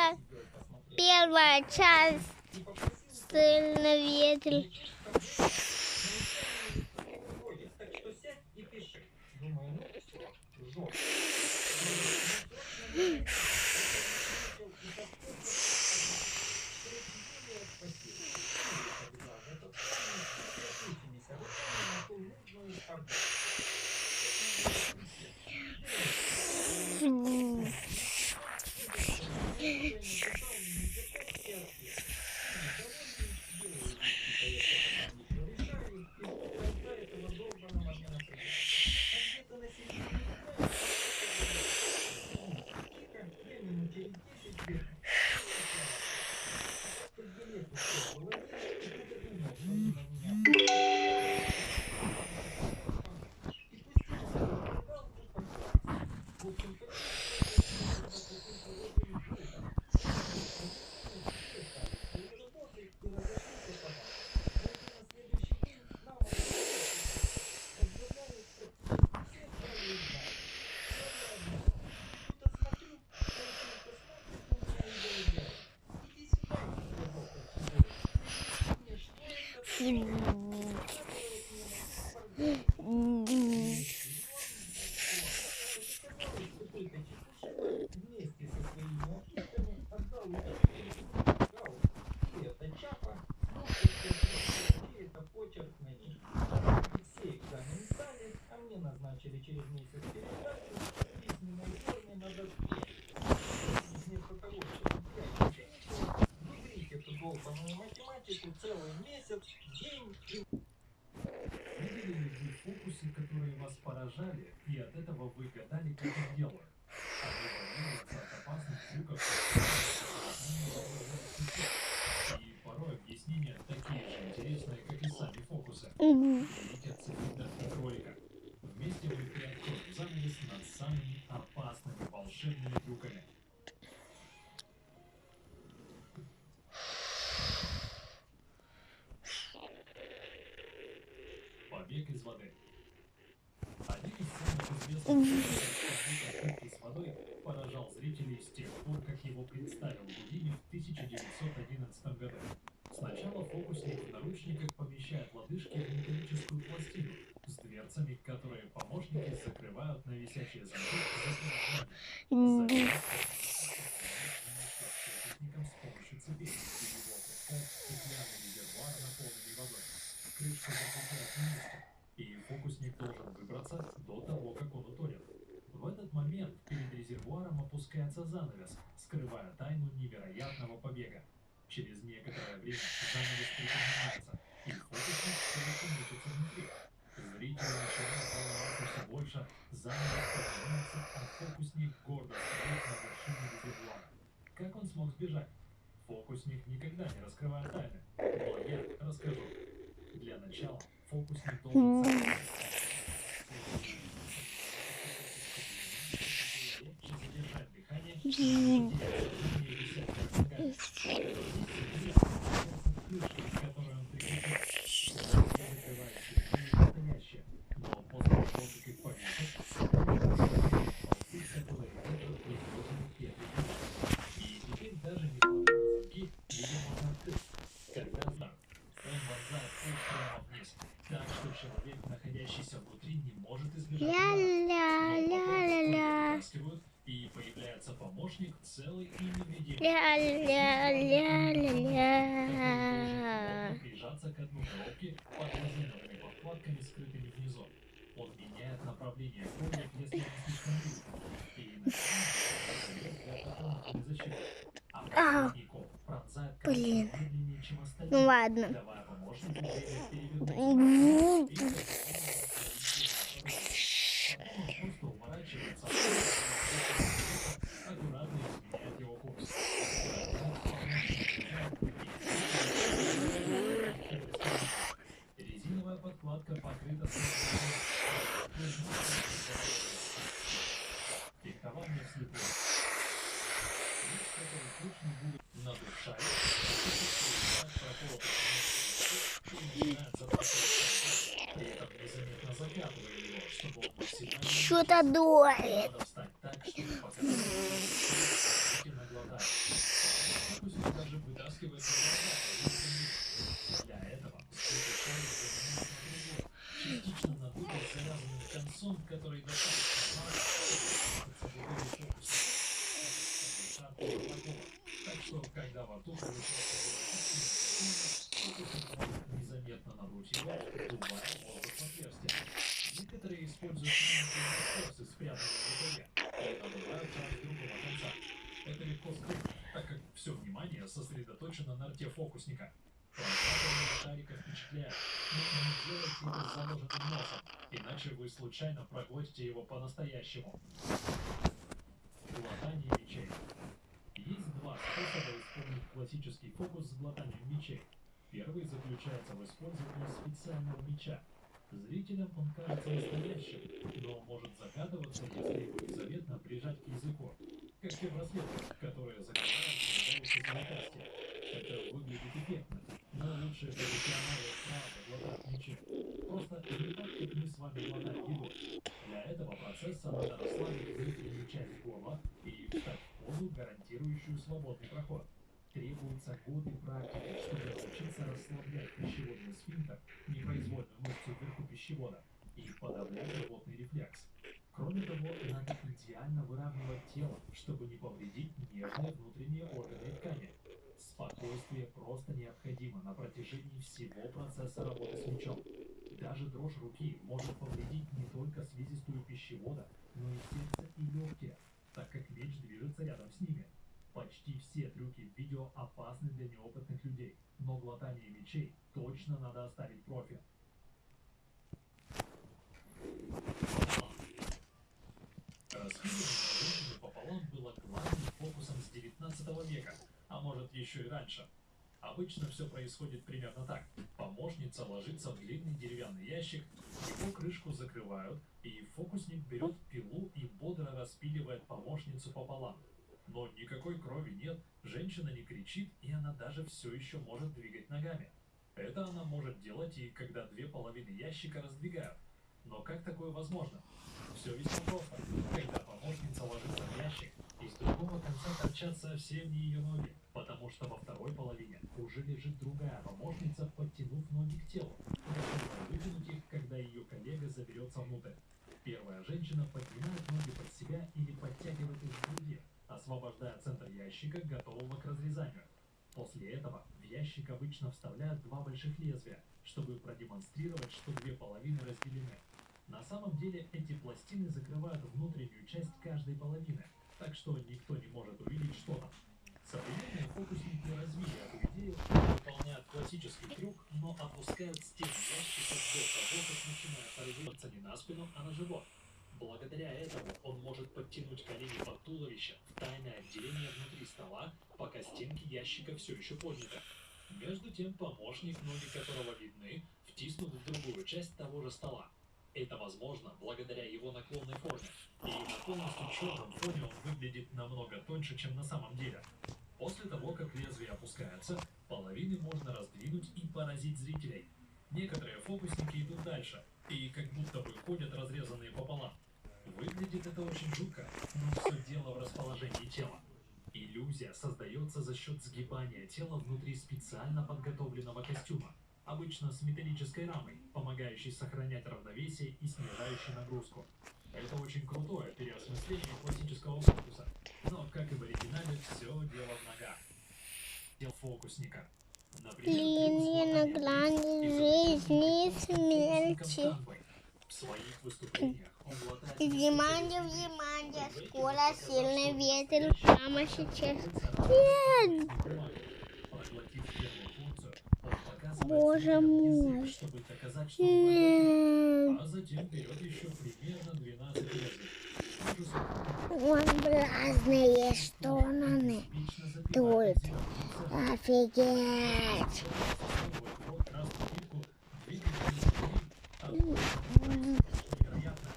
Это первая часть сильный ветер. Целый месяц, день и... Видели ли вы фокусы, которые вас поражали, и от этого вы гадали, как их делают? Они варьируются от опасных трюков и порой объяснения такие же интересные, как и сами фокусы. Берите цилиндр и кролика. Вместе мы приоткроем занавес над самыми опасными волшебными трюками. Побег из воды. Один из самых известных побегов из водой поражал зрителей с тех пор, как его представил Гудини в 1911 году. Сначала фокусник в наручниках помещает лодыжки в металлическую пластину с дверцами, которые помощники закрывают на висячие замки затем фокусником с помощью цепей, и его опускают в стеклянный резервуар, наполненный водой. Крышку закрепляют на месте, и фокусник должен выбраться до того, как он утонет. В этот момент перед резервуаром опускается занавес, скрывая тайну невероятного побега. Через некоторое время занавес приподнимается, и фокусник все еще мечется внутри. Зрители начинают волноваться все больше, занавес поднимается, а фокусник гордо стоит на вершине резервуара. Как он смог сбежать? Фокусник никогда не раскрывает тайны, но я расскажу. Для начала фокусник должен задержать дыхание и которую он прикрепил. Настоящее. Но после того, как их повесят, и теперь даже не замки, видимо, открыт. Когда знак, он вонзает путь прямо вниз, так что человек, находящийся внутри, не может избежать удара. И появляется помощник целый и невредимый. Прижаться к дну коробки под резиновыми подкладками, скрытыми внизу. Он меняет направление кролик, если он слишком близко. И на защиту. Пронзает медленнее, чем остальные. Ну ладно. Давая помощнику перевернуть. Просто уворачивается, аккуратно изменяет его курс. Резиновая подкладка покрыта фехтование вслепую. Надушает, незаметно закатывая его, чтобы он максимально... Что-то дует. Надо встать так, чтобы поскольку на глазах. что когда во рту получается фокусник может незаметно надуть его, вдувая воздух в отверстие. Некоторые используют маленькие насосы, спрятанные в рукаве, и надувают шар с другого конца. Это легко скрыть, так как все внимание сосредоточено на рте фокусника. Прокатывание шарика впечатляет, но не делайте это с заложенным носом, иначе вы случайно проглотите его по-настоящему. Глотание мечей. Есть два способа исполнить классический фокус с глотанием мечей. Первый заключается в использовании специального меча. Зрителям он кажется настоящим, но может загадываться, если его незаметно прижать к языку. Как те браслеты, которые закрывают нуждающиеся запястья. Это выглядит эффектно, но лучше профессионалы правда глотают мечи. Просто не так, как мы с вами глотаем еду. Для этого процесса надо расслабить внутреннюю часть горла и встать в позу, гарантирующую свободный проход. Требуются годы практики, чтобы научиться расслаблять пищеводный сфинктер, непроизвольную мышцу вверху пищевода, и подавлять рвотный рефлекс. Кроме того, надо идеально выравнивать тело, чтобы не повредить нежные внутренние органы и ткани. Спокойствие просто необходимо на протяжении всего процесса работы с мечом. Даже дрожь руки может повредить не только слизистую пищевода, но и сердце и легкие, так как меч движется рядом с ними. Почти все трюки в видео опасны для неопытных людей, но глотание мечей точно надо оставить профи. Раскидывание женщины пополам было главным фокусом с 19 века, а может еще и раньше. Обычно все происходит примерно так. Помощница ложится в длинный деревянный ящик, его крышку закрывают, и фокусник берет пилу и бодро распиливает помощницу пополам. Но никакой крови нет, женщина не кричит, и она даже все еще может двигать ногами. Это она может делать и когда две половины ящика раздвигают. Но как такое возможно? Все весьма просто. Когда помощница ложится в ящик, из другого конца торчат совсем не ее ноги, потому что во второй половине уже лежит другая помощница, подтянув ноги к телу, готовая вытянуть их, когда ее коллега заберется внутрь. Первая женщина поднимает ноги под себя или подтягивает их к груди, освобождая центр ящика, готового к разрезанию. После этого в ящик обычно вставляют два больших лезвия, чтобы продемонстрировать, что две половины разделены. На самом деле эти пластины закрывают внутреннюю часть каждой половины, так что никто не может увидеть, что там. Современные фокусники развили эту идею, выполняют классический трюк, но опускают стену ящика до того, как начинает развиваться не на спину, а на живот. Благодаря этому он может подтянуть колени под туловище в тайное отделение внутри стола, пока стенки ящика все еще подняты. Между тем помощник, ноги которого видны, втиснут в другую часть того же стола. Это возможно благодаря его наклонной форме, и на полностью черном фоне он выглядит намного тоньше, чем на самом деле. После того, как лезвие опускается, половины можно раздвинуть и поразить зрителей. Некоторые фокусники идут дальше, и как будто бы ходят разрезанные пополам. Выглядит это очень жутко, но все дело в расположении тела. Иллюзия создается за счет сгибания тела внутри специально подготовленного костюма, обычно с металлической рамой, помогающей сохранять равновесие и снижающей нагрузку. Это очень крутое переосмысление классического фокуса, но, как и в оригинале, все дело в ногах. Дело фокусника. Линии на грани жизни и смерти. В своих выступлениях он глотает Внимание, внимание, скоро сильный ветер прямо сейчас. Нет! Проглотив первую порцию, он показывает Боже зрителям мой. язык, чтобы доказать, что он проглотил, Нет. а затем берет еще примерно 12 лезвий. Он разные стороны. Тут. Офигеть. Невероятно.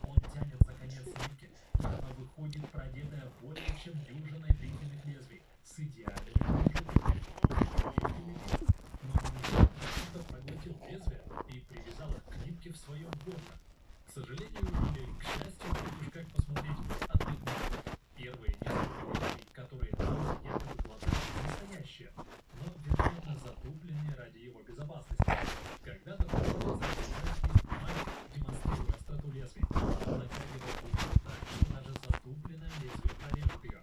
Он тянет за конец нитки, и она выходит, продетая более чем дюжиной длинных лезвий, с идеальными пружинами. Но он проглотил лезвие и привязал их к нитке в своем горле. К сожалению или к счастью, уж как посмотреть, ответно. Первые несколько лезвий, которые там якобы глотают, настоящие, но, вероятно, затупленные ради его безопасности. Когда-то демонстрируя остроту лезвий, натягивал пулю так, что даже затупленное лезвие прорежет ее.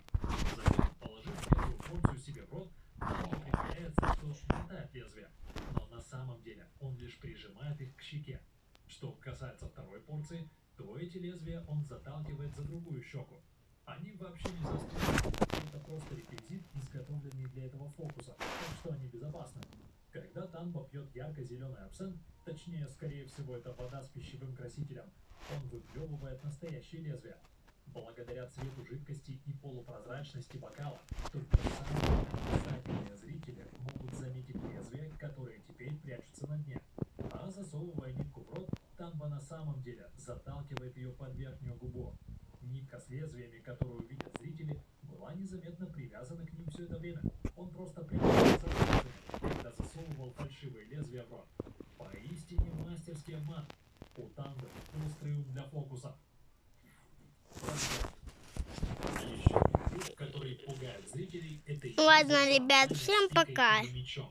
Затем, положив первую порцию себе Эти лезвия он заталкивает за другую щеку. Они вообще не застегнуты, это просто реквизит, изготовленный для этого фокуса, так что они безопасны. Когда Танбо пьет ярко-зеленый абсент, точнее, скорее всего, это вода с пищевым красителем, он выплевывает настоящее лезвие. Благодаря цвету жидкости и полупрозрачности бокала, только самые проницательные зрители могут заметить лезвия, которые теперь прячутся на дне. А засовывая нитку в рот, Танбо на самом деле заталкивает ее под верхнюю губу. Нитка с лезвиями, которую видят зрители, была незаметно привязана к ним все это время. Он просто прятался за пальцами, когда засовывал фальшивые лезвия в рот. Поистине мастерский обман. У Танбо острый ум для фокусов. Еще трюк, который пугает зрителей, это Ладно, ребят, всем пока. мечом.